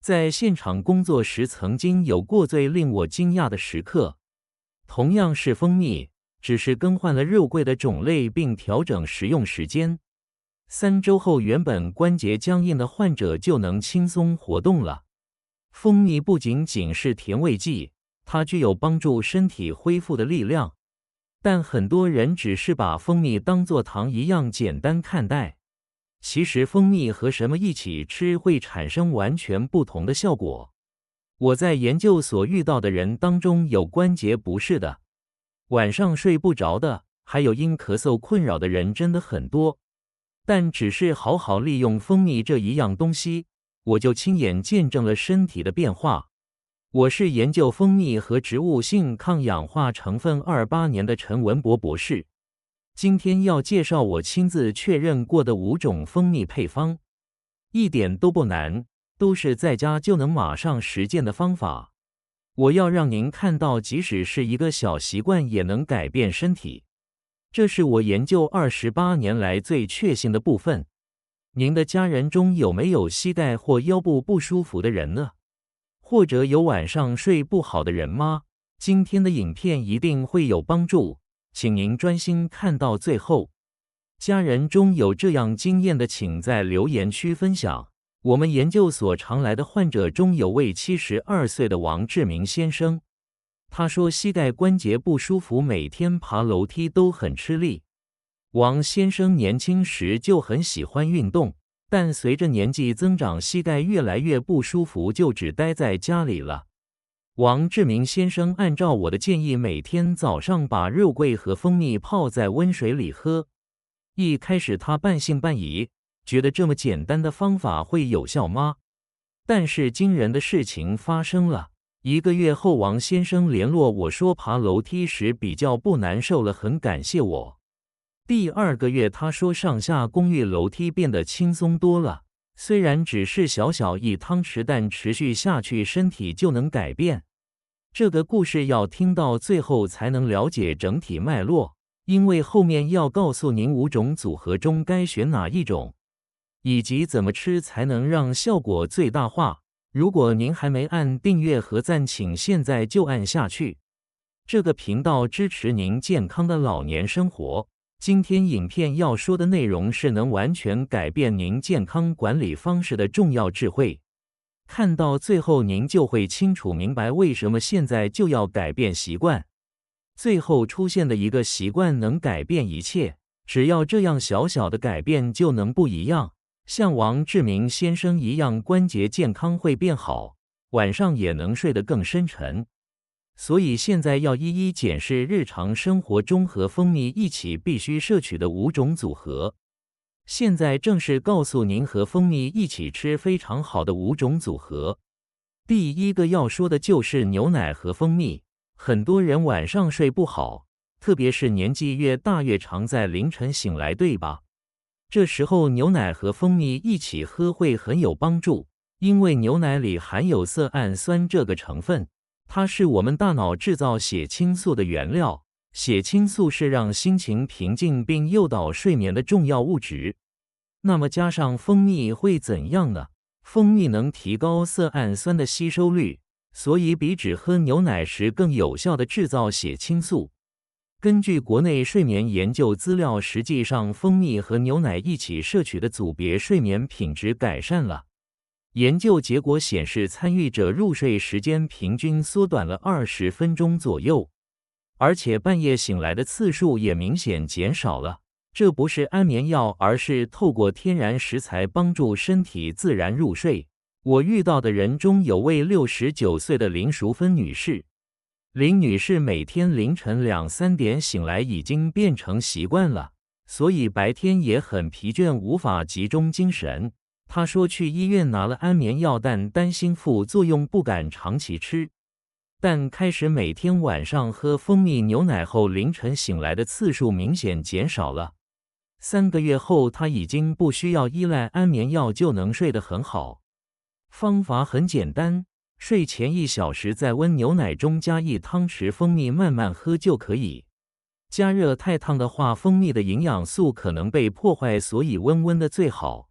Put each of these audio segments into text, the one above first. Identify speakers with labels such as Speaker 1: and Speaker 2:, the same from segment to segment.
Speaker 1: 在现场工作时，曾经有过最令我惊讶的时刻。同样是蜂蜜，只是更换了肉桂的种类并调整食用时间。3周后，原本关节僵硬的患者就能轻松活动了。蜂蜜不仅仅是甜味剂，它具有帮助身体恢复的力量。但很多人只是把蜂蜜当作糖一样简单看待。其实蜂蜜和什么一起吃会产生完全不同的效果。我在研究所遇到的人当中，有关节不适的，晚上睡不着的，还有因咳嗽困扰的人真的很多。但只是好好利用蜂蜜这一样东西，我就亲眼见证了身体的变化。我是研究蜂蜜和植物性抗氧化成分28年的陈文博博士。今天要介绍我亲自确认过的5种蜂蜜配方，一点都不难，都是在家就能马上实践的方法。我要让您看到，即使是一个小习惯也能改变身体。这是我研究28年来最确信的部分。您的家人中有没有膝盖或腰部不舒服的人呢？或者有晚上睡不好的人吗？今天的影片一定会有帮助。请您专心看到最后。家人中有这样经验的，请在留言区分享。我们研究所常来的患者中有位72岁的王志明先生，他说膝盖关节不舒服，每天爬楼梯都很吃力。王先生年轻时就很喜欢运动，但随着年纪增长，膝盖越来越不舒服，就只待在家里了。王志明先生按照我的建议，每天早上把肉桂和蜂蜜泡在温水里喝。一开始他半信半疑，觉得这么简单的方法会有效吗？但是惊人的事情发生了。1个月后，王先生联络我说爬楼梯时比较不难受了，很感谢我。第2个月，他说上下公寓楼梯变得轻松多了，虽然只是小小1汤匙，但持续下去身体就能改变。这个故事要听到最后才能了解整体脉络，因为后面要告诉您5种组合中该选哪一种，以及怎么吃才能让效果最大化。如果您还没按订阅和赞，请现在就按下去。这个频道支持您健康的老年生活。今天影片要说的内容是能完全改变您健康管理方式的重要智慧。看到最后，您就会清楚明白为什么现在就要改变习惯。最后出现的一个习惯能改变一切，只要这样小小的改变就能不一样。像王志明先生一样，关节健康会变好，晚上也能睡得更深沉。所以现在要一一检视日常生活中和蜂蜜一起必须摄取的5种组合。现在正是告诉您和蜂蜜一起吃非常好的5种组合。第1个要说的就是牛奶和蜂蜜。很多人晚上睡不好，特别是年纪越大越常在凌晨醒来，对吧？这时候牛奶和蜂蜜一起喝会很有帮助，因为牛奶里含有色氨酸这个成分，它是我们大脑制造血清素的原料。血清素是让心情平静并诱导睡眠的重要物质。那么加上蜂蜜会怎样呢？蜂蜜能提高色氨酸的吸收率，所以比只喝牛奶时更有效地制造血清素。根据国内睡眠研究资料，实际上蜂蜜和牛奶一起摄取的组别睡眠品质改善了。研究结果显示，参与者入睡时间平均缩短了20分钟左右，而且半夜醒来的次数也明显减少了。这不是安眠药，而是透过天然食材帮助身体自然入睡。我遇到的人中有位69岁的林淑芬女士。林女士每天凌晨2、3点醒来已经变成习惯了，所以白天也很疲倦，无法集中精神。她说去医院拿了安眠药，但担心副作用不敢长期吃。但开始每天晚上喝蜂蜜牛奶后，凌晨醒来的次数明显减少了。3个月后，她已经不需要依赖安眠药就能睡得很好。方法很简单，睡前1小时在温牛奶中加1汤匙蜂蜜，慢慢喝就可以。加热太烫的话，蜂蜜的营养素可能被破坏，所以温温的最好。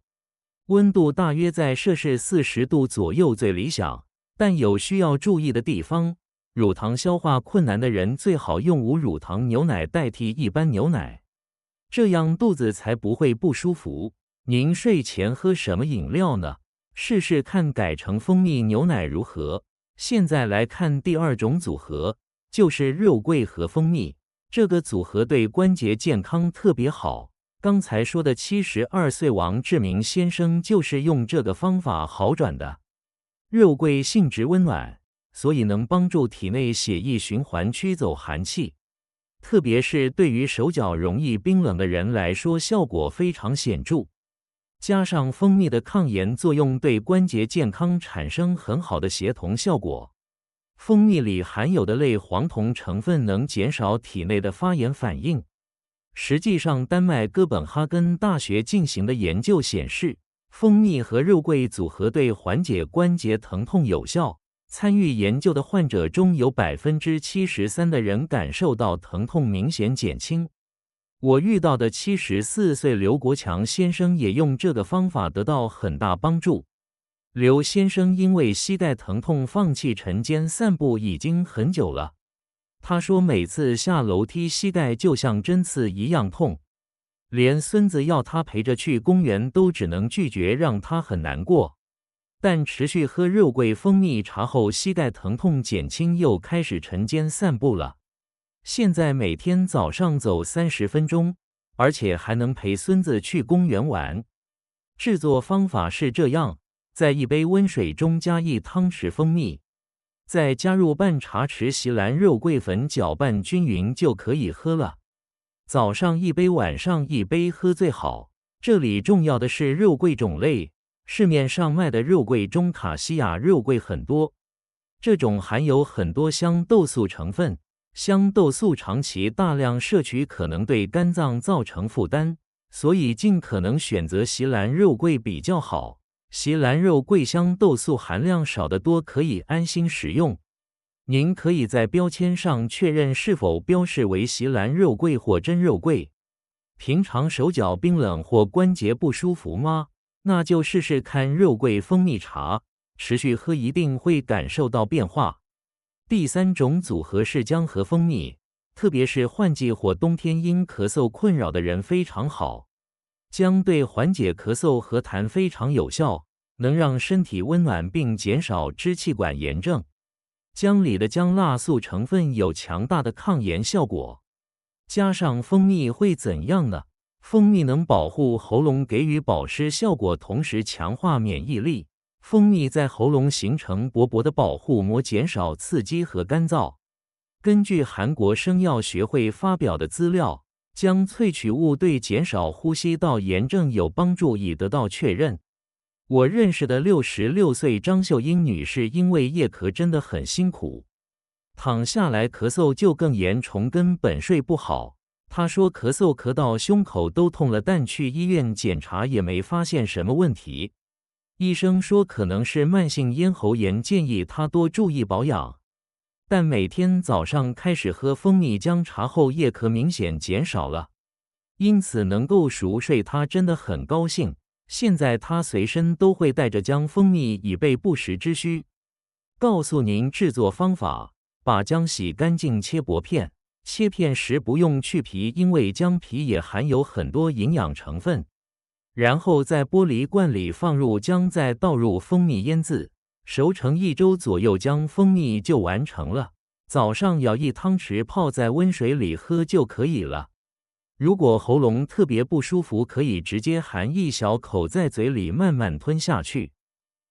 Speaker 1: 温度大约在摄氏40度左右最理想，但有需要注意的地方。乳糖消化困难的人最好用无乳糖牛奶代替一般牛奶，这样肚子才不会不舒服。您睡前喝什么饮料呢？试试看改成蜂蜜牛奶如何？现在来看第二种组合，就是肉桂和蜂蜜。这个组合对关节健康特别好。刚才说的72岁王志明先生就是用这个方法好转的。肉桂性质温暖，所以能帮助体内血液循环，驱走寒气，特别是对于手脚容易冰冷的人来说，效果非常显著。加上蜂蜜的抗炎作用，对关节健康产生很好的协同效果。蜂蜜里含有的类黄酮成分能减少体内的发炎反应。实际上，丹麦哥本哈根大学进行的研究显示，蜂蜜和肉桂组合对缓解关节疼痛有效。参与研究的患者中有73%的人感受到疼痛明显减轻。我遇到的74岁刘国强先生也用这个方法得到很大帮助。刘先生因为膝盖疼痛放弃晨间散步已经很久了。他说每次下楼梯膝盖就像针刺一样痛，连孙子要他陪着去公园都只能拒绝，让他很难过。但持续喝肉桂蜂蜜茶后，膝盖疼痛减轻，又开始晨间散步了。现在每天早上走30分钟，而且还能陪孙子去公园玩。制作方法是这样：在一杯温水中加1汤匙蜂蜜，再加入半茶匙锡兰肉桂粉，搅拌均匀就可以喝了。早上1杯，晚上1杯喝最好。这里重要的是肉桂种类，市面上卖的肉桂中卡西亚肉桂很多，这种含有很多香豆素成分，香豆素长期大量摄取可能对肝脏造成负担，所以尽可能选择锡兰肉桂比较好。锡兰肉桂香豆素含量少得多，可以安心食用。您可以在标签上确认是否标示为锡兰肉桂或真肉桂。平常手脚冰冷或关节不舒服吗？那就试试看肉桂蜂蜜茶，持续喝一定会感受到变化。第三种组合是姜和蜂蜜，特别是换季或冬天因咳嗽困扰的人非常好。姜对缓解咳嗽和痰非常有效，能让身体温暖并减少支气管炎症。姜里的姜辣素成分有强大的抗炎效果，加上蜂蜜会怎样呢？蜂蜜能保护喉咙，给予保湿效果，同时强化免疫力。蜂蜜在喉咙形成薄薄的保护膜，减少刺激和干燥。根据韩国生药学会发表的资料，姜萃取物对减少呼吸道炎症有帮助，已得到确认。我认识的66岁张秀英女士，因为夜咳真的很辛苦，躺下来咳嗽就更严重，根本睡不好。她说咳嗽咳到胸口都痛了，但去医院检查也没发现什么问题。医生说可能是慢性咽喉炎，建议她多注意保养。但每天早上开始喝蜂蜜姜茶后，夜咳明显减少了，因此能够熟睡，她真的很高兴。现在她随身都会带着姜蜂蜜，以备不时之需。告诉您制作方法：把姜洗干净，切薄片。切片时不用去皮，因为姜皮也含有很多营养成分。然后在玻璃罐里放入姜，再倒入蜂蜜腌制，熟成1周左右，姜蜂蜜就完成了。早上舀1汤匙泡在温水里喝就可以了。如果喉咙特别不舒服，可以直接含1小口在嘴里慢慢吞下去。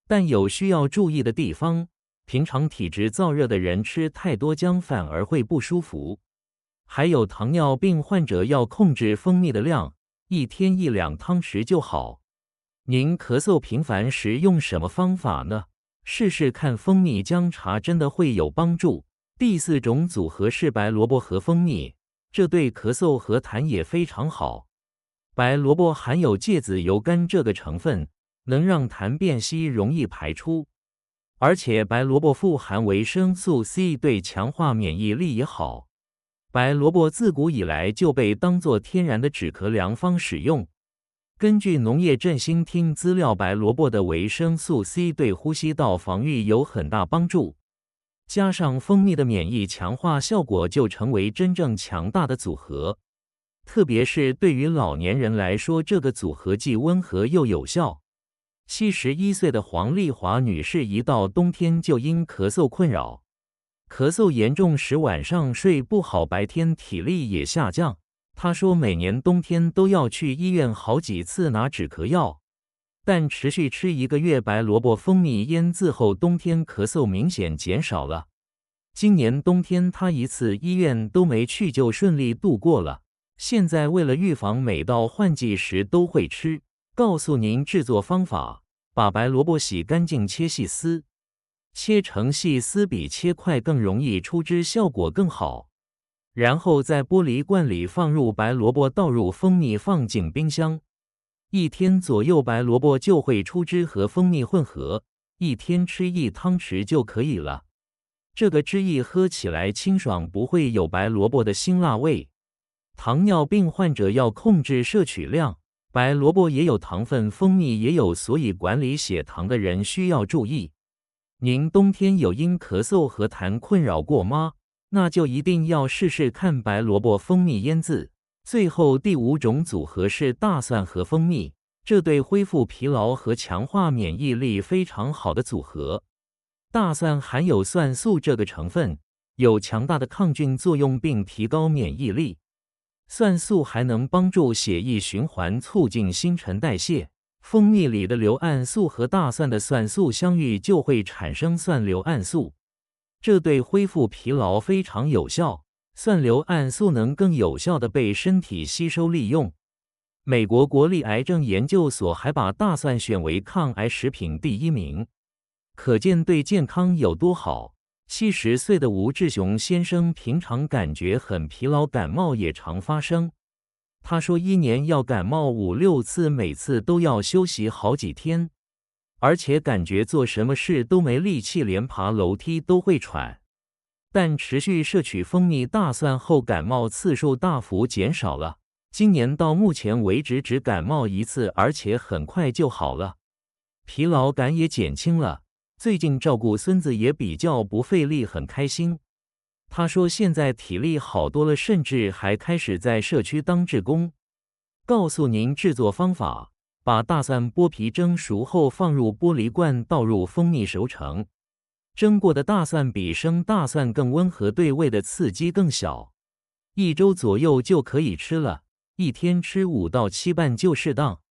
Speaker 1: 但有需要注意的地方，平常体质燥热的人吃太多姜反而会不舒服。还有糖尿病患者要控制蜂蜜的量，1天1-2汤匙就好。您咳嗽频繁时用什么方法呢？试试看蜂蜜姜茶，真的会有帮助。第4种组合是白萝卜和蜂蜜，这对咳嗽和痰也非常好。白萝卜含有芥子油苷这个成分，能让痰变稀，容易排出。而且白萝卜富含维生素 C， 对强化免疫力也好。白萝卜自古以来就被当作天然的止咳良方使用。根据农业振兴厅资料，白萝卜的维生素 C 对呼吸道防御有很大帮助，加上蜂蜜的免疫强化效果，就成为真正强大的组合。特别是对于老年人来说，这个组合既温和又有效。71岁的黄丽华女士一到冬天就因咳嗽困扰，咳嗽严重时晚上睡不好，白天体力也下降。她说每年冬天都要去医院好几次拿止咳药，但持续吃1个月白萝卜蜂蜜腌渍后，冬天咳嗽明显减少了。今年冬天她1次医院都没去就顺利度过了。现在为了预防，每到换季时都会吃。告诉您制作方法：把白萝卜洗干净，切细丝，切成细丝比切块更容易出汁，效果更好。然后在玻璃罐里放入白萝卜，倒入蜂蜜，放进冰箱1天左右，白萝卜就会出汁和蜂蜜混合，1天吃1汤匙就可以了。这个汁液喝起来清爽，不会有白萝卜的辛辣味。糖尿病患者要控制摄取量，白萝卜也有糖分，蜂蜜也有，所以管理血糖的人需要注意。您冬天有因咳嗽和痰困扰过吗？那就一定要试试看白萝卜蜂蜜腌渍。最后第5种组合是大蒜和蜂蜜，这对恢复疲劳和强化免疫力非常好的组合。大蒜含有蒜素这个成分，有强大的抗菌作用并提高免疫力。蒜素还能帮助血液循环，促进新陈代谢。蜂蜜里的硫胺素和大蒜的蒜素相遇，就会产生蒜硫胺素，这对恢复疲劳非常有效。蒜硫胺素能更有效地被身体吸收利用。美国国立癌症研究所还把大蒜选为抗癌食品第1名，可见对健康有多好。70岁的吴志雄先生平常感觉很疲劳，感冒也常发生。他说1年要感冒5、6次，每次都要休息好几天，而且感觉做什么事都没力气，连爬楼梯都会喘。但持续摄取蜂蜜大蒜后，感冒次数大幅减少了。今年到目前为止只感冒1次，而且很快就好了，疲劳感也减轻了。最近照顾孙子也比较不费力，很开心。他说现在体力好多了，甚至还开始在社区当志工。告诉您制作方法：把大蒜剥皮蒸熟后放入玻璃罐，倒入蜂蜜熟成。蒸过的大蒜比生大蒜更温和，对胃的刺激更小。1周左右就可以吃了，1天吃5到7瓣就适当。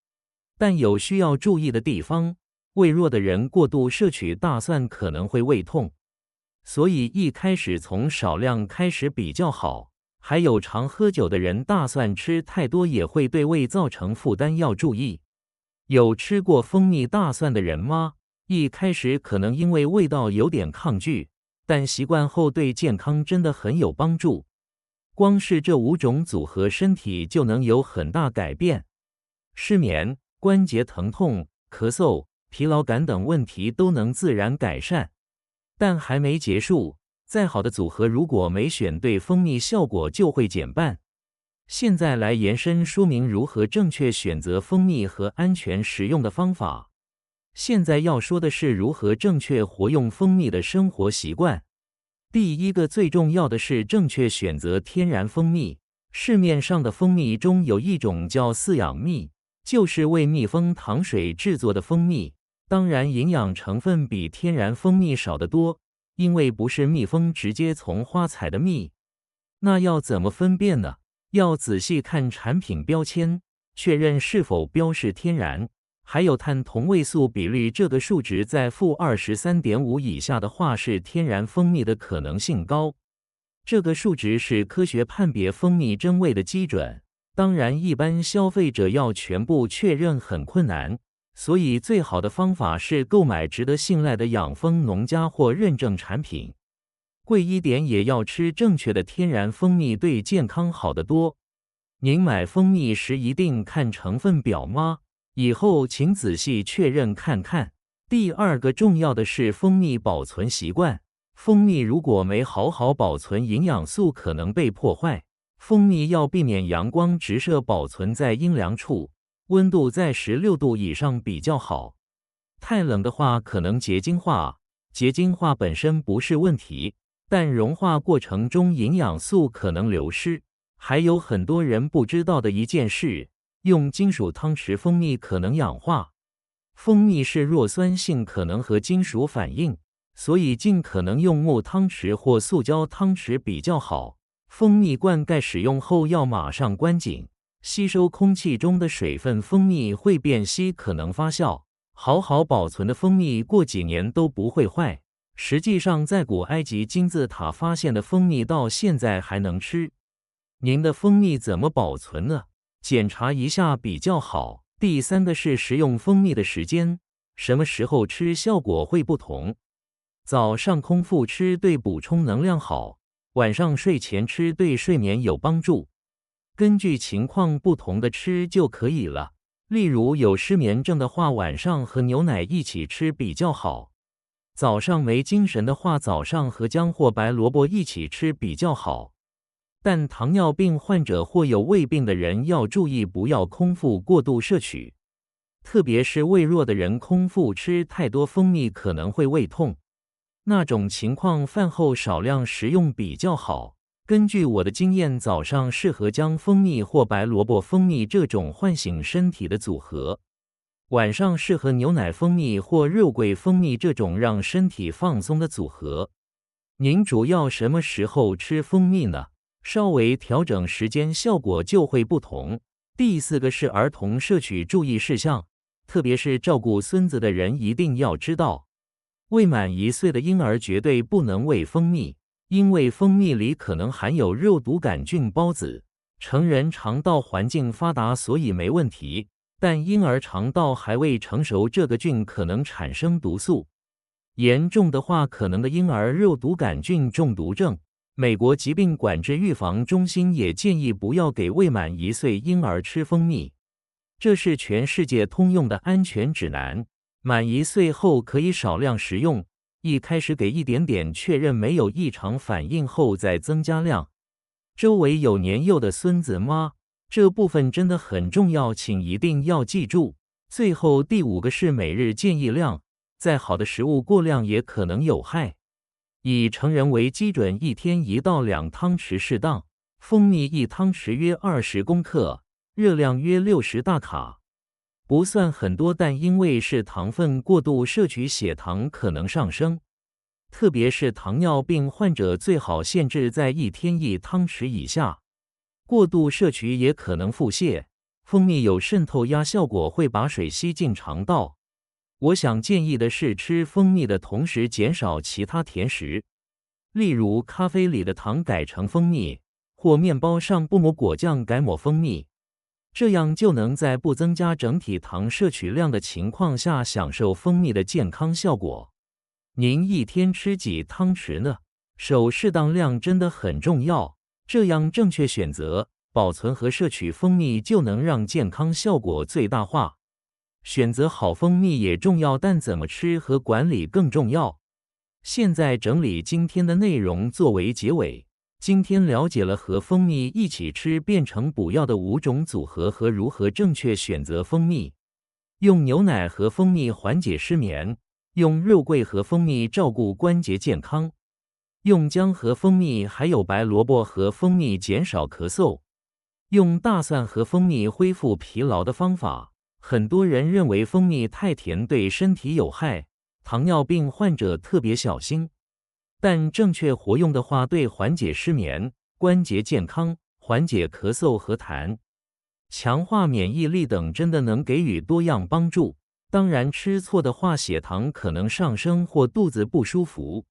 Speaker 1: 但有需要注意的地方，胃弱的人过度摄取大蒜可能会胃痛，所以一开始从少量开始比较好。还有常喝酒的人，大蒜吃太多也会对胃造成负担，要注意。有吃过蜂蜜大蒜的人吗？一开始可能因为味道有点抗拒，但习惯后对健康真的很有帮助。光是这5种组合，身体就能有很大改变。失眠、关节疼痛、咳嗽、疲劳感等问题都能自然改善。但还没结束，再好的组合如果没选对，蜂蜜效果就会减半。现在来延伸说明如何正确选择蜂蜜和安全食用的方法。现在要说的是如何正确活用蜂蜜的生活习惯。第1个最重要的是正确选择天然蜂蜜。市面上的蜂蜜中有一种叫饲养蜜，就是为蜜蜂糖水制作的蜂蜜，当然营养成分比天然蜂蜜少得多，因为不是蜜蜂直接从花采的蜜。那要怎么分辨呢？要仔细看产品标签，确认是否标示天然。还有碳同位素比率，这个数值在-23.5以下的话，是天然蜂蜜的可能性高。这个数值是科学判别蜂蜜真伪的基准，当然一般消费者要全部确认很困难，所以最好的方法是购买值得信赖的养蜂农家或认证产品。贵一点也要吃正确的天然蜂蜜，对健康好得多。您买蜂蜜时一定看成分表吗？以后请仔细确认看看。第2个重要的是蜂蜜保存习惯。蜂蜜如果没好好保存，营养素可能被破坏。蜂蜜要避免阳光直射，保存在阴凉处，温度在16度以上比较好。太冷的话可能结晶化，结晶化本身不是问题，但融化过程中营养素可能流失。还有很多人不知道的一件事，用金属汤匙蜂蜜可能氧化。蜂蜜是弱酸性，可能和金属反应，所以尽可能用木汤匙或塑胶汤匙比较好。蜂蜜灌溉使用后要马上关紧，吸收空气中的水分，蜂蜜会变稀，可能发酵。好好保存的蜂蜜过几年都不会坏。实际上，在古埃及金字塔发现的蜂蜜到现在还能吃。您的蜂蜜怎么保存呢？检查一下比较好。第三个是食用蜂蜜的时间，什么时候吃效果会不同。早上空腹吃对补充能量好，晚上睡前吃对睡眠有帮助。根据情况不同的吃就可以了。例如有失眠症的话，晚上和牛奶一起吃比较好。早上没精神的话，早上和姜或白萝卜一起吃比较好。但糖尿病患者或有胃病的人要注意，不要空腹过度摄取，特别是胃弱的人，空腹吃太多蜂蜜可能会胃痛。那种情况饭后少量食用比较好。根据我的经验，早上适合姜蜂蜜或白萝卜蜂蜜这种唤醒身体的组合，晚上适合牛奶蜂蜜或肉桂蜂蜜这种让身体放松的组合。您主要什么时候吃蜂蜜呢？稍微调整时间，效果就会不同。第四个是儿童摄取注意事项，特别是照顾孙子的人一定要知道，未满1岁的婴儿绝对不能喂蜂蜜，因为蜂蜜里可能含有肉毒杆菌孢子。成人肠道环境发达，所以没问题，但婴儿肠道还未成熟，这个菌可能产生毒素，严重的话可能的婴儿肉毒杆菌中毒症。美国疾病管制预防中心也建议不要给未满1岁婴儿吃蜂蜜，这是全世界通用的安全指南。满1岁后可以少量食用，一开始给一点点，确认没有异常反应后再增加量。周围有年幼的孙子吗？这部分真的很重要，请一定要记住。最后第5个是每日建议量，再好的食物过量也可能有害。以成人为基准，一天1到2汤匙适当。蜂蜜1汤匙约20公克，热量约60大卡，不算很多，但因为是糖分过度摄取，血糖可能上升。特别是糖尿病患者，最好限制在1天1汤匙以下，过度摄取也可能腹泻。蜂蜜有渗透压效果，会把水吸进肠道。我想建议的是，吃蜂蜜的同时减少其他甜食，例如咖啡里的糖改成蜂蜜，或面包上不抹果酱改抹蜂蜜，这样就能在不增加整体糖摄取量的情况下享受蜂蜜的健康效果。您一天吃几汤匙呢？守适当量真的很重要，这样正确选择、保存和摄取蜂蜜就能让健康效果最大化。选择好蜂蜜也重要，但怎么吃和管理更重要。现在整理今天的内容作为结尾。今天了解了和蜂蜜一起吃变成补药的5种组合和如何正确选择蜂蜜。用牛奶和蜂蜜缓解失眠，用肉桂和蜂蜜照顾关节健康，用姜和蜂蜜还有白萝卜和蜂蜜减少咳嗽，用大蒜和蜂蜜恢复疲劳的方法。很多人认为蜂蜜太甜对身体有害，糖尿病患者特别小心。但正确活用的话，对缓解失眠、关节健康、缓解咳嗽和痰、强化免疫力等真的能给予多样帮助。当然，吃错的话，血糖可能上升或肚子不舒服，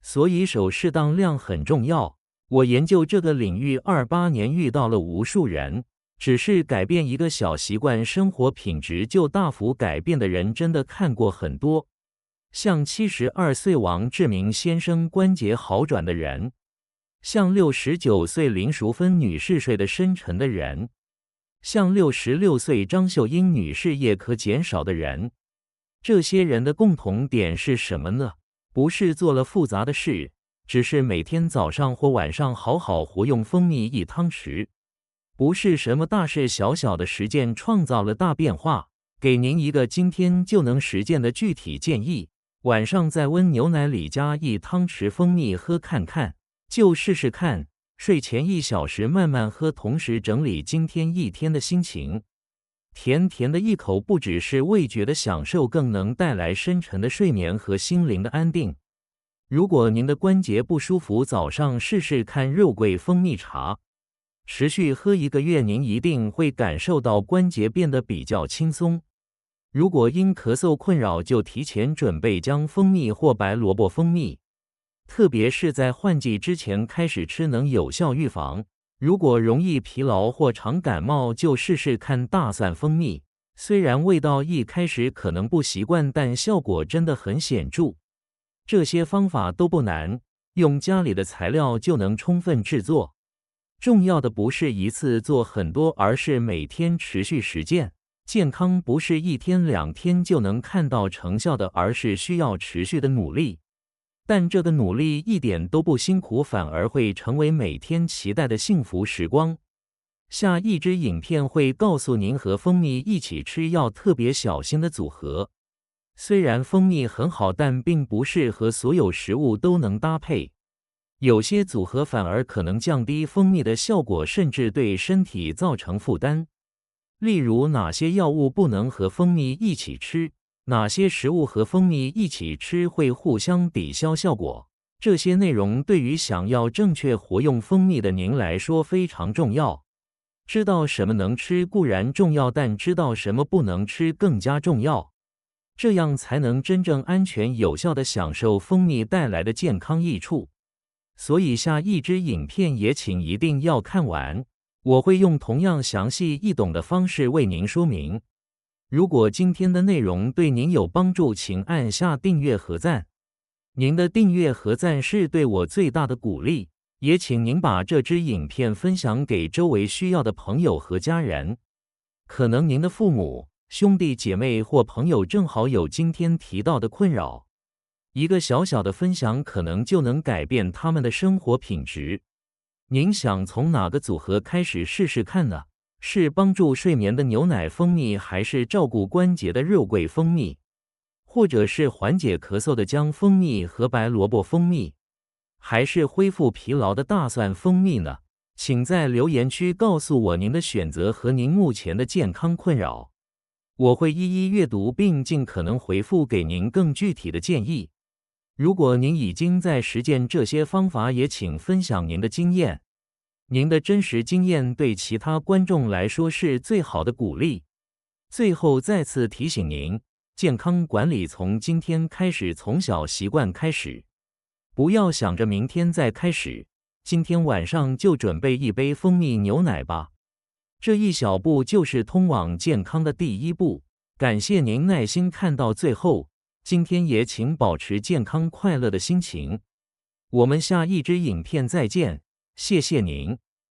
Speaker 1: 所以守适当量很重要。我研究这个领域28年，遇到了无数人。只是改变一个小习惯，生活品质就大幅改变的人真的看过很多。像72岁王志明先生关节好转的人，像69岁林淑芬女士睡得深沉的人，像66岁张秀英女士夜咳减少的人。这些人的共同点是什么呢？不是做了复杂的事，只是每天早上或晚上好好活用蜂蜜1汤匙。不是什么大事小小的实践创造了大变化，给您一个今天就能实践的具体建议。晚上在温牛奶里加1汤匙蜂蜜喝看看，就试试看。睡前1小时慢慢喝，同时整理今天一天的心情。甜甜的一口不只是味觉的享受，更能带来深沉的睡眠和心灵的安定。如果您的关节不舒服，早上试试看肉桂蜂蜜茶，持续喝1个月，您一定会感受到关节变得比较轻松。如果因咳嗽困扰，就提前准备姜蜂蜜或白萝卜蜂蜜，特别是在换季之前开始吃，能有效预防。如果容易疲劳或常感冒，就试试看大蒜蜂蜜。虽然味道一开始可能不习惯，但效果真的很显著。这些方法都不难，用家里的材料就能充分制作。重要的不是一次做很多，而是每天持续实践。健康不是1天2天就能看到成效的，而是需要持续的努力。但这个努力一点都不辛苦，反而会成为每天期待的幸福时光。下一支影片会告诉您和蜂蜜一起吃要特别小心的组合。虽然蜂蜜很好，但并不是和所有食物都能搭配。有些组合反而可能降低蜂蜜的效果，甚至对身体造成负担。例如，哪些药物不能和蜂蜜一起吃？哪些食物和蜂蜜一起吃会互相抵消效果？这些内容对于想要正确活用蜂蜜的您来说非常重要。知道什么能吃固然重要，但知道什么不能吃更加重要。这样才能真正安全有效地享受蜂蜜带来的健康益处。所以下一支影片也请一定要看完。我会用同样详细易懂的方式为您说明。如果今天的内容对您有帮助，请按下订阅和赞。您的订阅和赞是对我最大的鼓励，也请您把这支影片分享给周围需要的朋友和家人。可能您的父母、兄弟姐妹或朋友正好有今天提到的困扰，一个小小的分享可能就能改变他们的生活品质。您想从哪个组合开始试试看呢？是帮助睡眠的牛奶蜂蜜，还是照顾关节的肉桂蜂蜜，或者是缓解咳嗽的姜蜂蜜和白萝卜蜂蜜，还是恢复疲劳的大蒜蜂蜜呢？请在留言区告诉我您的选择和您目前的健康困扰，我会一一阅读并尽可能回复给您更具体的建议。如果您已经在实践这些方法，也请分享您的经验。您的真实经验对其他观众来说是最好的鼓励。最后再次提醒您，健康管理从今天开始，从小习惯开始。不要想着明天再开始，今天晚上就准备一杯蜂蜜牛奶吧。这一小步就是通往健康的第一步。感谢您耐心看到最后。今天也请保持健康快乐的心情。我们下一支影片再见，谢谢您。